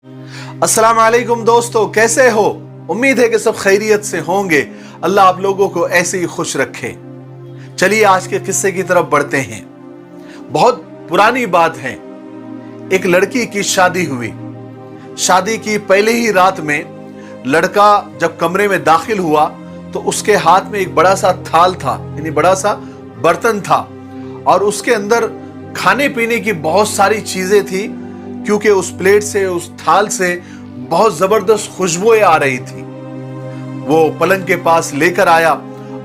अस्सलाम वालेकुम दोस्तों, कैसे हो? उम्मीद है कि सब खैरियत से होंगे। अल्लाह आप लोगों को ऐसे ही खुश रखे। चलिए आज के किस्से की तरफ बढ़ते हैं। बहुत पुरानी बात है। एक लड़की की शादी हुई। शादी की पहले ही रात में लड़का जब कमरे में दाखिल हुआ तो उसके हाथ में एक बड़ा सा थाल था, यानी बड़ा सा बर्तन था, और उसके अंदर खाने पीने की बहुत सारी चीजें थी, क्योंकि उस प्लेट से, उस थाल से बहुत जबरदस्त खुशबुएं आ रही थी। वो पलंग के पास लेकर आया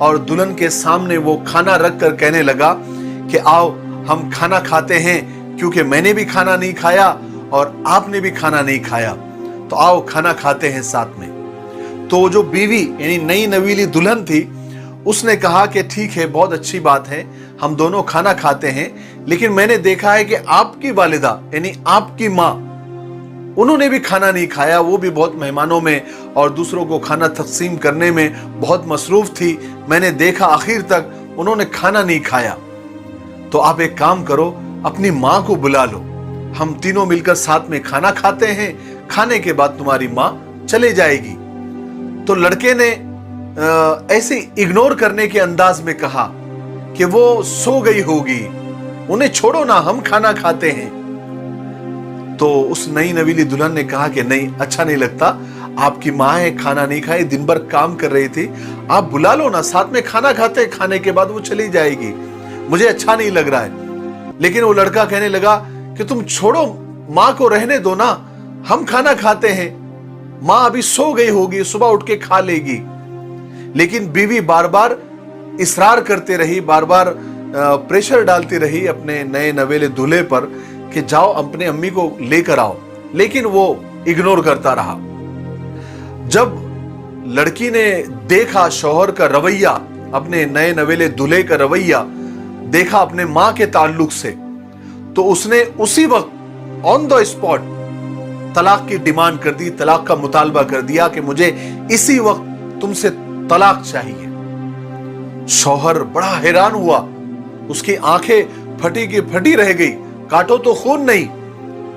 और दुल्हन के सामने वो खाना रख कर कहने लगा कि आओ हम खाना खाते हैं, क्योंकि मैंने भी खाना नहीं खाया और आपने भी खाना नहीं खाया, तो आओ खाना खाते हैं साथ में। तो जो बीवी यानी नई नवीली दुल्हन थी, उसने कहा कि ठीक है, बहुत अच्छी बात है, हम दोनों खाना खाते हैं, लेकिन मैंने देखा है कि आपकी वालिदा यानी आपकी माँ, उन्होंने भी खाना नहीं खाया। वो भी बहुत मेहमानों में और दूसरों को खाना तकसीम करने में बहुत मसरूफ थी। मैंने देखा आखिर तक उन्होंने खाना नहीं खाया। तो आप एक काम करो, अपनी माँ को बुला लो, हम तीनों मिलकर साथ में खाना खाते हैं, खाने के बाद तुम्हारी माँ चले जाएगी। तो लड़के ने ऐसे इग्नोर करने के अंदाज में कहा कि वो सो गई होगी, उन्हें छोड़ो ना, हम खाना खाते हैं। तो उस नई नवीली दुल्हन ने कहा कि नहीं, अच्छा नहीं लगता, आपकी माँ है, खाना नहीं खाई, दिन भर काम कर रही थी, आप बुला लो ना, साथ में खाना खाते हैं, खाने के बाद वो चली जाएगी, मुझे अच्छा नहीं लग रहा है। लेकिन वो लड़का कहने लगा कि तुम छोड़ो, माँ को रहने दो ना, हम खाना खाते हैं, माँ अभी सो गई होगी, सुबह उठ के खा लेगी। लेकिन बीवी बार बार इसरार करते रही, बार बार प्रेशर डालती रही अपने नए नवेले दूल्हे पर कि जाओ अपने अम्मी को लेकर आओ, लेकिन वो इग्नोर करता रहा। जब लड़की ने देखा शौहर का रवैया, अपने नए नवेले दूल्हे का रवैया देखा अपने माँ के ताल्लुक से, तो उसने उसी वक्त ऑन द स्पॉट तलाक की डिमांड कर दी, तलाक का मुतालबा कर दिया कि मुझे इसी वक्त तुमसे तलाक चाहिए। शौहर बड़ा हैरान हुआ, उसकी आंखें फटी की फटी रह गई, काटो तो खून नहीं।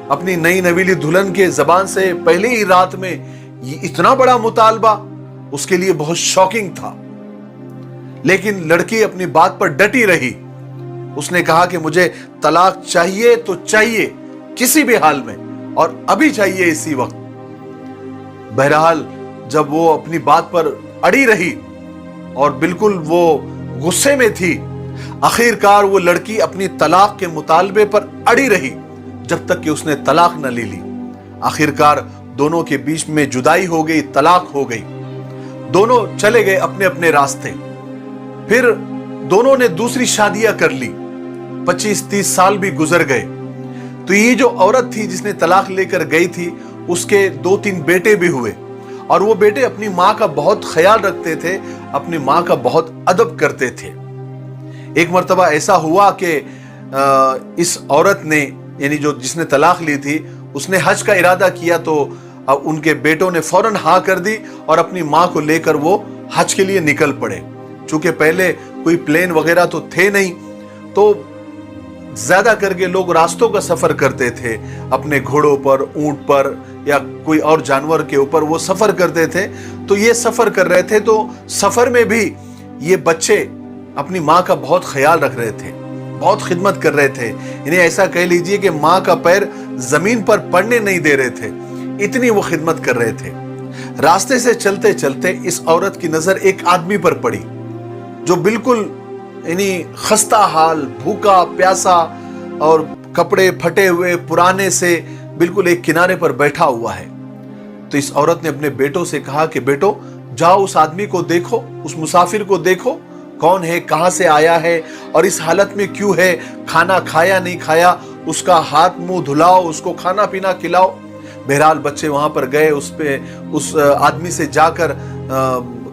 अपनी नई नवीली दुल्हन के जबान से पहले ही रात में ये इतना बड़ा मुतालबा उसके लिए बहुत शॉकिंग था। लेकिन लड़की अपनी बात पर डटी रही। उसने कहा कि मुझे तलाक चाहिए तो चाहिए, किसी भी हाल में, और अभी चाहिए, इसी वक्त। बहरहाल जब वो अपनी बात पर अड़ी रही और बिल्कुल वो गुस्से में थी, आखिरकार वो लड़की अपनी तलाक के मुतालबे पर अड़ी रही जब तक कि उसने तलाक न ले ली। आखिरकार दोनों के बीच में जुदाई हो गई, तलाक हो गई, दोनों चले गए अपने अपने रास्ते। फिर दोनों ने दूसरी शादियां कर ली, 25-30 साल भी गुजर गए। तो ये जो औरत थी जिसने तलाक लेकर गई थी, उसके 2-3 बेटे भी हुए, और वो बेटे अपनी माँ का बहुत ख्याल रखते थे, अपनी माँ का बहुत अदब करते थे। एक मर्तबा ऐसा हुआ कि इस औरत ने, यानी जो जिसने तलाक ली थी, उसने हज का इरादा किया, तो अब उनके बेटों ने फौरन हाँ कर दी और अपनी माँ को लेकर वो हज के लिए निकल पड़े। चूंकि पहले कोई प्लेन वगैरह तो थे नहीं, तो ज्यादा करके लोग रास्तों का सफर करते थे, अपने घोड़ों पर, ऊंट पर या कोई और जानवर के ऊपर वो सफर करते थे। तो ये सफर कर रहे थे, तो सफर में भी ये बच्चे अपनी माँ का बहुत ख्याल रख रहे थे, बहुत खिदमत कर रहे थे। इन्हें ऐसा कह लीजिए कि माँ का पैर जमीन पर पड़ने नहीं दे रहे थे, इतनी वो खिदमत कर रहे थे। रास्ते से चलते चलते इस औरत की नजर एक आदमी पर पड़ी, जो बिल्कुल यानी खस्ता हाल, भूखा प्यासा और कपड़े फटे हुए पुराने से बिल्कुल एक किनारे पर बैठा हुआ है। तो इस औरत ने अपने बेटों से कहा कि बेटो, जाओ उस आदमी को देखो, उस मुसाफिर को देखो, कौन है, कहां से आया है और इस हालत में क्यों है, खाना खाया नहीं खाया, उसका हाथ मुंह धुलाओ, उसको खाना पीना खिलाओ। बहरहाल बच्चे वहां पर गए, उस आदमी से जाकर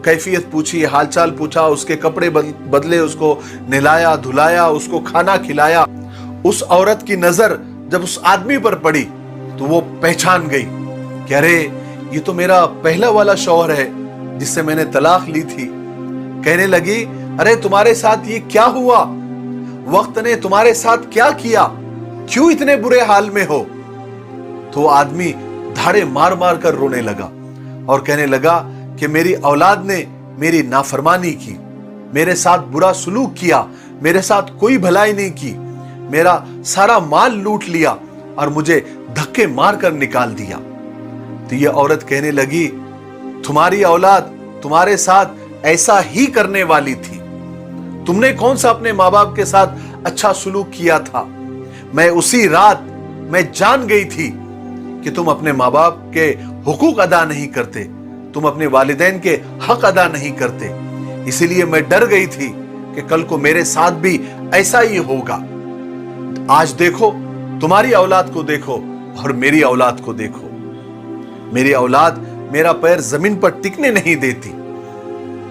कैफियत पूछी, हालचाल पूछा, उसके कपड़े बदले, उसको नहलाया धुलाया, उसको खाना खिलाया। उस औरत की नजर जब उस आदमी पर पड़ी तो वो पहचान गई कि अरे ये तो मेरा पहला वाला शौहर है जिससे मैंने तलाक ली थी। कहने लगी, अरे तुम्हारे साथ ये क्या हुआ, वक्त ने तुम्हारे साथ क्या किया, क्यों इतने बुरे हाल में हो। तो आदमी धाड़े मार मार कर रोने लगा और कहने लगा कि मेरी औलाद ने मेरी नाफरमानी की, मेरे साथ बुरा सलूक किया, मेरे साथ कोई भलाई नहीं की, मेरा सारा माल लूट लिया और मुझे धक्के मार कर निकाल दिया। तो ये औरत कहने लगी, तुम्हारी औलाद तुम्हारे साथ ऐसा ही करने वाली थी। तुमने कौन सा अपने माँ बाप के साथ अच्छा सलूक किया था? मैं उसी रात मैं जान गई थी कि तुम अपने माँ बाप के हुकूक अदा नहीं करते, तुम अपने वालिदैन के हक अदा नहीं करते, इसीलिए मैं डर गई थी कि कल को मेरे साथ भी ऐसा ही होगा। आज देखो, तुम्हारी औलाद को देखो और मेरी औलाद को देखो। मेरी औलाद मेरा पैर जमीन पर टिकने नहीं देती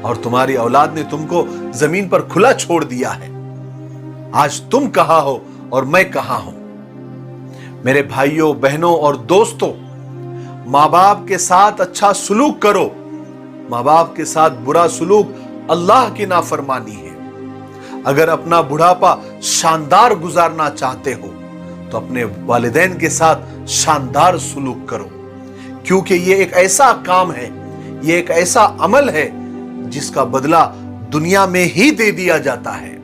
और तुम्हारी औलाद ने तुमको जमीन पर खुला छोड़ दिया है। आज तुम कहां हो और मैं कहां हूं? मेरे भाइयों, बहनों और दोस्तों, माँ बाप के साथ अच्छा सलूक करो। माँ बाप के साथ बुरा सलूक अल्लाह की नाफरमानी है। अगर अपना बुढ़ापा शानदार गुजारना चाहते हो तो अपने वालिदैन के साथ शानदार सलूक करो, क्योंकि ये एक ऐसा काम है, ये एक ऐसा अमल है जिसका बदला दुनिया में ही दे दिया जाता है।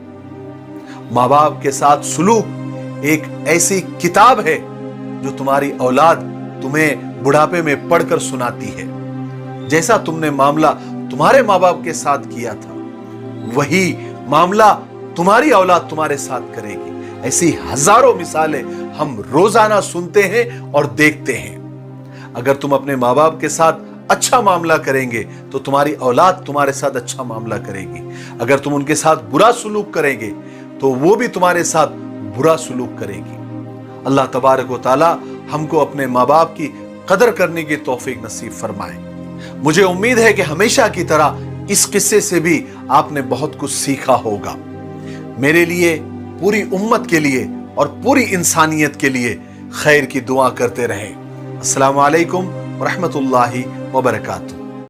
माँ बाप के साथ सलूक एक ऐसी किताब है जो तुम्हारी औलाद तुम्हें बुढ़ापे में पढ़कर सुनाती है। जैसा तुमने मामला तुम्हारे माँ बाप के साथ किया था, वही मामला तुम्हारी औलाद तुम्हारे साथ करेगी। ऐसी हजारों मिसालें हम रोजाना सुनते हैं और देखते हैं। अगर तुम अपने माँ बाप के साथ अच्छा मामला करेंगे तो तुम्हारी औलाद तुम्हारे साथ अच्छा मामला करेगी। अगर तुम उनके साथ बुरा सलूक करेंगे तो वो भी तुम्हारे साथ बुरा सलूक करेगी। अल्लाह तबारक व तआला हमको अपने माँ बाप की कदर करने की तौफीक नसीब फरमाए। मुझे उम्मीद है कि हमेशा की तरह इस किस्से से भी आपने बहुत कुछ सीखा होगा। मेरे लिए, पूरी उम्मत के लिए और पूरी इंसानियत के लिए खैर की दुआ करते रहें। अस्सलामु अलैकुम व रहमतुल्लाहि व बरकातुहू।